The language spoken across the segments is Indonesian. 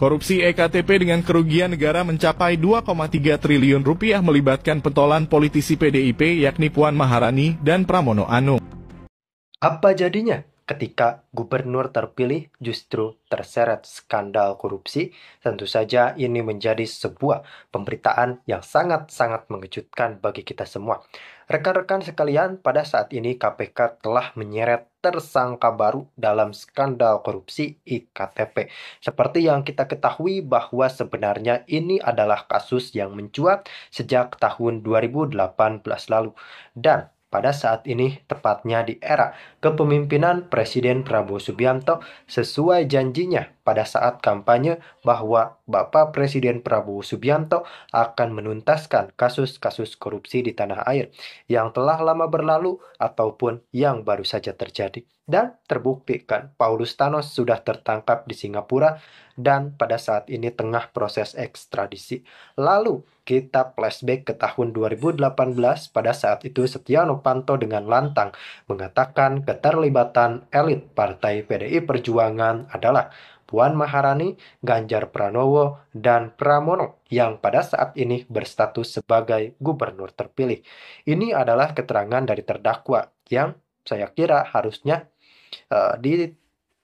Korupsi EKTP dengan kerugian negara mencapai 2,3 triliun rupiah melibatkan pentolan politisi PDIP yakni Puan Maharani dan Pramono Anung. Apa jadinya ketika gubernur terpilih justru terseret skandal korupsi? Tentu saja ini menjadi sebuah pemberitaan yang sangat-sangat mengejutkan bagi kita semua. Rekan-rekan sekalian, pada saat ini KPK telah menyeret tersangka baru dalam skandal korupsi IKTP. Seperti yang kita ketahui bahwa sebenarnya ini adalah kasus yang mencuat sejak tahun 2018 lalu. Dan pada saat ini, tepatnya di era kepemimpinan Presiden Prabowo Subianto, sesuai janjinya pada saat kampanye bahwa Bapak Presiden Prabowo Subianto akan menuntaskan kasus-kasus korupsi di tanah air yang telah lama berlalu ataupun yang baru saja terjadi. Dan terbukti kan, Paulus Thanos sudah tertangkap di Singapura dan pada saat ini tengah proses ekstradisi. Lalu kita flashback ke tahun 2018, pada saat itu Setia Novanto dengan lantang mengatakan keterlibatan elit partai PDI Perjuangan adalah Puan Maharani, Ganjar Pranowo, dan Pramono yang pada saat ini berstatus sebagai gubernur terpilih. Ini adalah keterangan dari terdakwa yang saya kira harusnya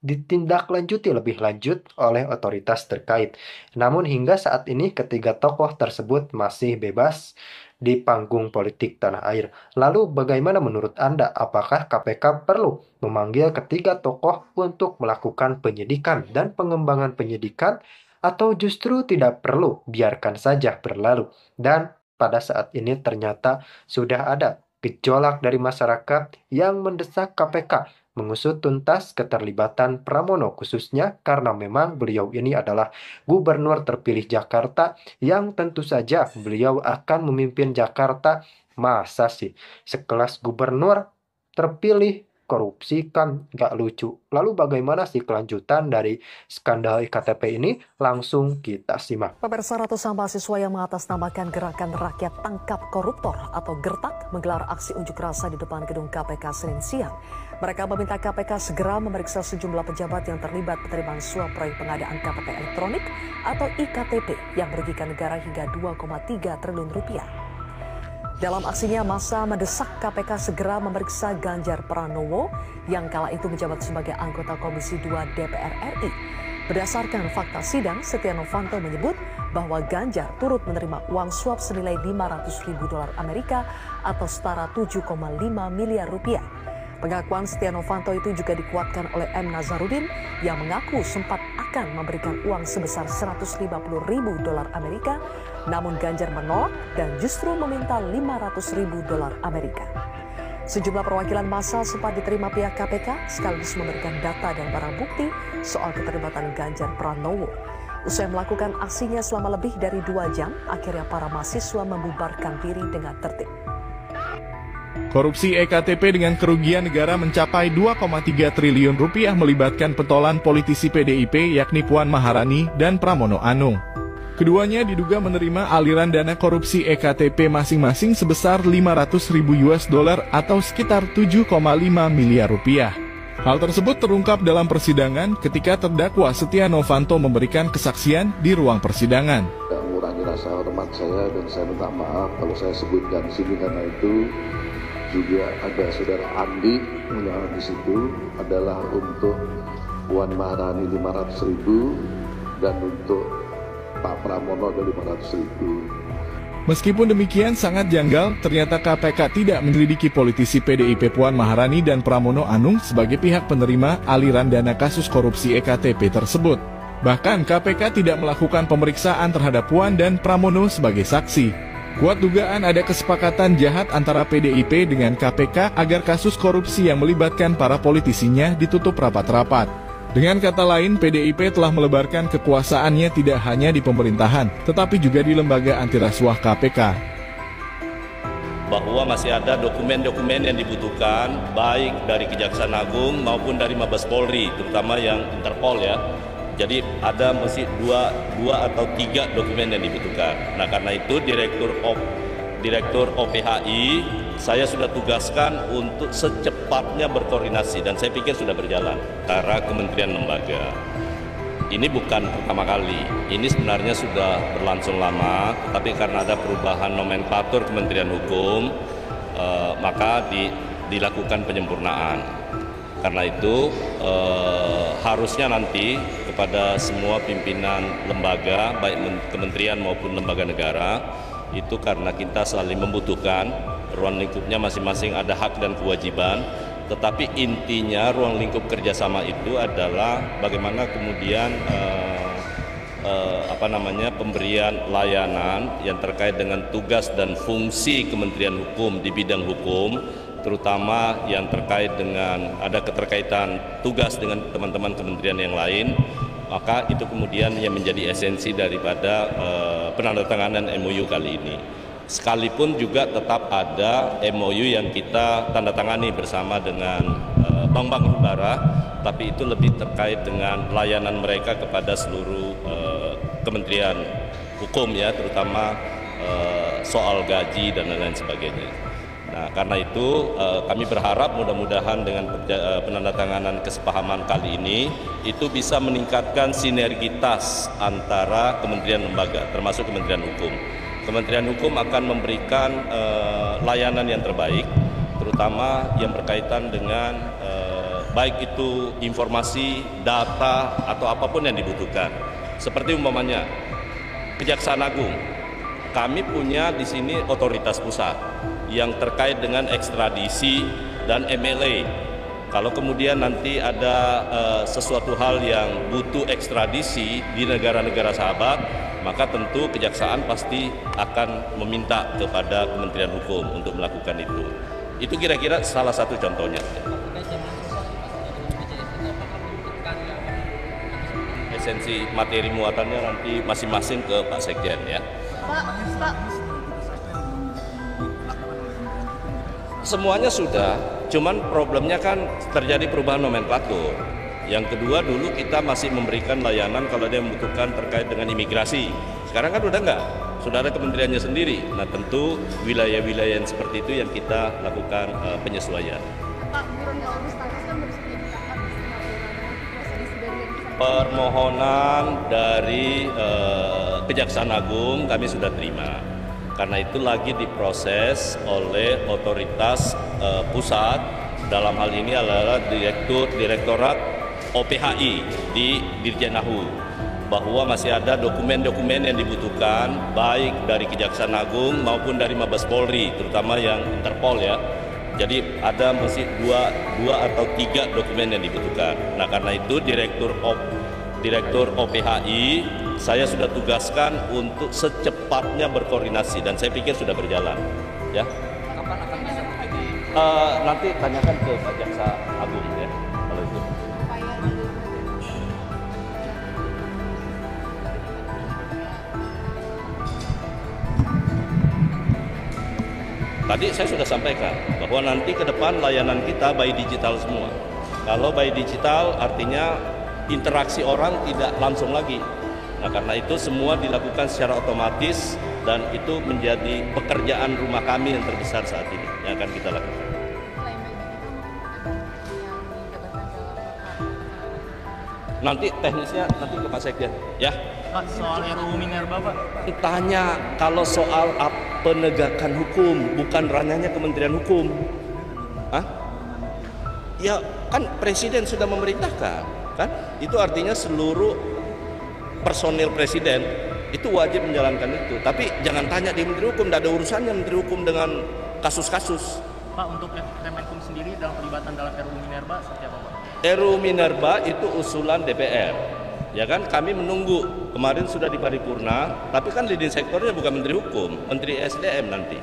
ditindaklanjuti lebih lanjut oleh otoritas terkait. Namun hingga saat ini ketiga tokoh tersebut masih bebas di panggung politik tanah air. Lalu bagaimana menurut Anda? Apakah KPK perlu memanggil ketiga tokoh untuk melakukan penyidikan dan pengembangan penyidikan, atau justru tidak perlu, biarkan saja berlalu? Dan pada saat ini ternyata sudah ada gejolak dari masyarakat yang mendesak KPK mengusut tuntas keterlibatan Pramono, khususnya karena memang beliau ini adalah gubernur terpilih Jakarta yang tentu saja beliau akan memimpin Jakarta. Masa sih sekelas gubernur terpilih korupsi, kan nggak lucu. Lalu bagaimana sih kelanjutan dari skandal IKTP ini? Langsung kita simak. Pemirsa, ratusan mahasiswa yang mengatasnamakan Gerakan Rakyat Tangkap Koruptor atau GERTAK menggelar aksi unjuk rasa di depan gedung KPK Senin siang. Mereka meminta KPK segera memeriksa sejumlah pejabat yang terlibat penerimaan suap proyek pengadaan KTP elektronik atau IKTP yang merugikan negara hingga 2,3 triliun rupiah. Dalam aksinya, massa mendesak KPK segera memeriksa Ganjar Pranowo yang kala itu menjabat sebagai anggota Komisi 2 DPR RI. Berdasarkan fakta sidang, Setia Novanto menyebut bahwa Ganjar turut menerima uang suap senilai 500 ribu dolar Amerika atau setara 7,5 miliar rupiah. Pengakuan Setia Novanto itu juga dikuatkan oleh M. Nazarudin yang mengaku sempat akan memberikan uang sebesar 150 ribu dolar Amerika, namun Ganjar menolak dan justru meminta 500 ribu dolar Amerika. Sejumlah perwakilan massa sempat diterima pihak KPK sekaligus memberikan data dan barang bukti soal keterlibatan Ganjar Pranowo. Usai melakukan aksinya selama lebih dari 2 jam, akhirnya para mahasiswa membubarkan diri dengan tertib. Korupsi EKTP dengan kerugian negara mencapai 2,3 triliun rupiah melibatkan pentolan politisi PDIP yakni Puan Maharani dan Pramono Anung. Keduanya diduga menerima aliran dana korupsi EKTP masing-masing sebesar 500 ribu US dollar atau sekitar 7,5 miliar rupiah. Hal tersebut terungkap dalam persidangan ketika terdakwa Setia Novanto memberikan kesaksian di ruang persidangan. Mengurangi rasa hormat saya dan saya minta maaf kalau saya sebutkan di sini karena itu juga ada saudara Andi yang di situ adalah untuk Puan Maharani 500 ribu dan untuk Pak Pramono ada 500 ribu. Meskipun demikian sangat janggal, ternyata KPK tidak menyelidiki politisi PDIP Puan Maharani dan Pramono Anung sebagai pihak penerima aliran dana kasus korupsi EKTP tersebut. Bahkan KPK tidak melakukan pemeriksaan terhadap Puan dan Pramono sebagai saksi. Kuat dugaan ada kesepakatan jahat antara PDIP dengan KPK agar kasus korupsi yang melibatkan para politisinya ditutup rapat-rapat. Dengan kata lain, PDIP telah melebarkan kekuasaannya tidak hanya di pemerintahan, tetapi juga di lembaga antirasuah KPK. Bahwa masih ada dokumen-dokumen yang dibutuhkan, baik dari Kejaksaan Agung maupun dari Mabes Polri, terutama yang Interpol ya. Jadi ada mesti dua atau 3 dokumen yang dibutuhkan. Nah karena itu Direktur OPHI saya sudah tugaskan untuk secepatnya berkoordinasi dan saya pikir sudah berjalan antara kementerian lembaga. Ini bukan pertama kali, ini sebenarnya sudah berlangsung lama, tapi karena ada perubahan nomenklatur Kementerian Hukum, maka dilakukan penyempurnaan. Karena itu harusnya nanti kepada semua pimpinan lembaga, baik kementerian maupun lembaga negara, itu karena kita saling membutuhkan, ruang lingkupnya masing-masing ada hak dan kewajiban, tetapi intinya ruang lingkup kerjasama itu adalah bagaimana kemudian pemberian layanan yang terkait dengan tugas dan fungsi Kementerian Hukum di bidang hukum, terutama yang terkait dengan ada keterkaitan tugas dengan teman-teman kementerian yang lain, maka itu kemudian yang menjadi esensi daripada penandatanganan MOU kali ini. Sekalipun juga tetap ada MOU yang kita tanda tangani bersama dengan bank-bank himbara, tapi itu lebih terkait dengan layanan mereka kepada seluruh kementerian hukum ya, terutama soal gaji dan lain-lain sebagainya. Nah, karena itu kami berharap mudah-mudahan dengan penandatanganan kesepahaman kali ini itu bisa meningkatkan sinergitas antara kementerian lembaga, termasuk Kementerian Hukum. Kementerian Hukum akan memberikan layanan yang terbaik, terutama yang berkaitan dengan baik itu informasi, data, atau apapun yang dibutuhkan. Seperti umpamanya Kejaksaan Agung, kami punya di sini otoritas pusat yang terkait dengan ekstradisi dan MLA. Kalau kemudian nanti ada sesuatu hal yang butuh ekstradisi di negara-negara sahabat, maka tentu kejaksaan pasti akan meminta kepada Kementerian Hukum untuk melakukan itu. Itu kira-kira salah satu contohnya. Esensi materi muatannya nanti masing-masing ke Pak Sekjen ya. Pak. Semuanya sudah, cuman problemnya kan terjadi perubahan nomenklatur. Yang kedua, dulu kita masih memberikan layanan kalau dia membutuhkan terkait dengan imigrasi. Sekarang kan udah enggak, sudah ada kementeriannya sendiri. Nah tentu wilayah-wilayah yang seperti itu yang kita lakukan penyesuaian. Pak, buron kalau status kan baru saja ditangkap di Permohonan dari Kejaksaan Agung kami sudah terima. Karena itu lagi diproses oleh otoritas pusat, dalam hal ini adalah Direktorat OPHI di Dirjen Nahu, bahwa masih ada dokumen-dokumen yang dibutuhkan baik dari Kejaksaan Agung maupun dari Mabes Polri, terutama yang Interpol ya. Jadi ada mesti dua atau tiga dokumen yang dibutuhkan. Nah karena itu Direktur OPHI saya sudah tugaskan untuk secepatnya berkoordinasi dan saya pikir sudah berjalan. Ya. Kapan akan bisa begitu? Nanti tanyakan ke Pak Jaksa Agung ya kalau itu. Tadi saya sudah sampaikan bahwa nanti ke depan layanan kita by digital semua. Kalau by digital artinya interaksi orang tidak langsung lagi. Nah karena itu semua dilakukan secara otomatis dan itu menjadi pekerjaan rumah kami yang terbesar saat ini yang akan kita lakukan. Nanti teknisnya nanti ke Pak Sekjen ya. Pak, soal RUU Minerba Pak. Tanya kalau soal penegakan hukum, bukan ranahnya Kementerian Hukum. Hah? Ya kan Presiden sudah memerintahkan, kan? Itu artinya seluruh personil Presiden itu wajib menjalankan itu. Tapi jangan tanya di Menteri Hukum, tidak ada urusannya Menteri Hukum dengan kasus-kasus. Pak, untuk Kemenkum sendiri dalam pelibatan dalam RUU Minerba seperti apa Pak? RUU Minerba itu usulan DPR. Ya kan kami menunggu, kemarin sudah di paripurna, tapi kan leading sektornya bukan Menteri Hukum, Menteri SDM nanti.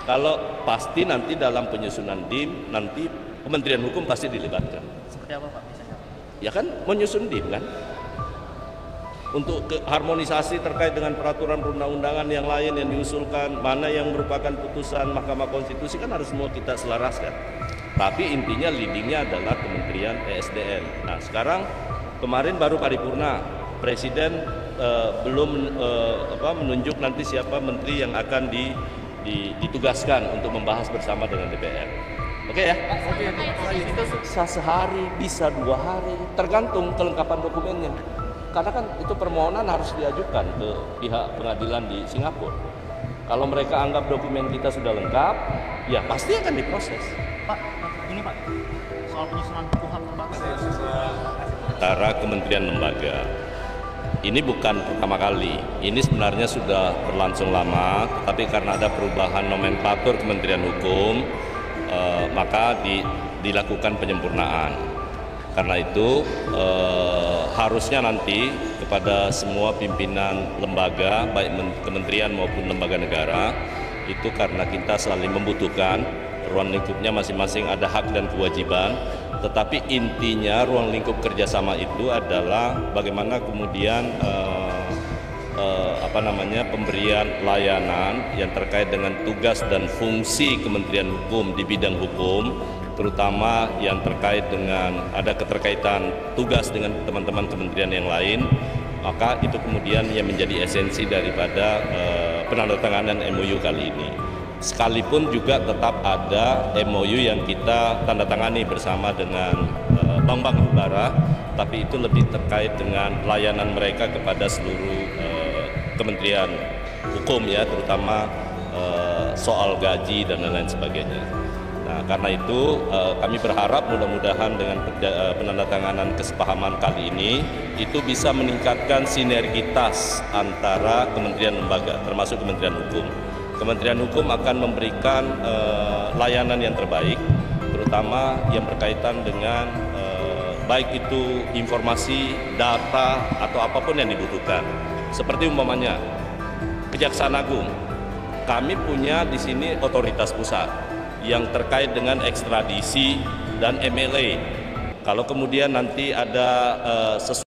Kalau pasti nanti dalam penyusunan DIM, nanti Kementerian Hukum pasti dilibatkan. Seperti apa Pak? Misalnya? Ya kan menyusun DIM kan? Untuk harmonisasi terkait dengan peraturan perundang-undangan yang lain yang diusulkan, mana yang merupakan putusan Mahkamah Konstitusi kan harus semua kita selaraskan. Tapi intinya leadingnya adalah Kementerian ESDM. Nah sekarang kemarin baru paripurna, Presiden belum menunjuk nanti siapa menteri yang akan ditugaskan untuk membahas bersama dengan DPR. Oke ya? Itu bisa sehari, bisa 2 hari, tergantung kelengkapan dokumennya. Karena kan itu permohonan harus diajukan ke pihak pengadilan di Singapura. Kalau mereka anggap dokumen kita sudah lengkap, ya pasti akan diproses. Pak, ini Pak, soal penyusunan KUHP terbatas. Antara kementerian lembaga. Ini bukan pertama kali, ini sebenarnya sudah berlangsung lama, tapi karena ada perubahan nomenklatur Kementerian Hukum, maka dilakukan penyempurnaan. Karena itu harusnya nanti kepada semua pimpinan lembaga, baik kementerian maupun lembaga negara, itu karena kita saling membutuhkan, ruang lingkupnya masing-masing ada hak dan kewajiban, tetapi intinya ruang lingkup kerjasama itu adalah bagaimana kemudian pemberian layanan yang terkait dengan tugas dan fungsi Kementerian Hukum di bidang hukum, terutama yang terkait dengan ada keterkaitan tugas dengan teman-teman kementerian yang lain, maka itu kemudian yang menjadi esensi daripada penandatanganan MOU kali ini. Sekalipun juga tetap ada MOU yang kita tandatangani bersama dengan bank-bank himbara, tapi itu lebih terkait dengan layanan mereka kepada seluruh kementerian hukum ya, terutama soal gaji dan lain-lain sebagainya. Nah, karena itu kami berharap mudah-mudahan dengan penandatanganan kesepahaman kali ini itu bisa meningkatkan sinergitas antara kementerian lembaga, termasuk Kementerian Hukum. Kementerian Hukum akan memberikan layanan yang terbaik, terutama yang berkaitan dengan baik itu informasi, data, atau apapun yang dibutuhkan. Seperti umpamanya Kejaksaan Agung, kami punya di sini otoritas pusat yang terkait dengan ekstradisi dan MLA. Kalau kemudian nanti ada sesuatu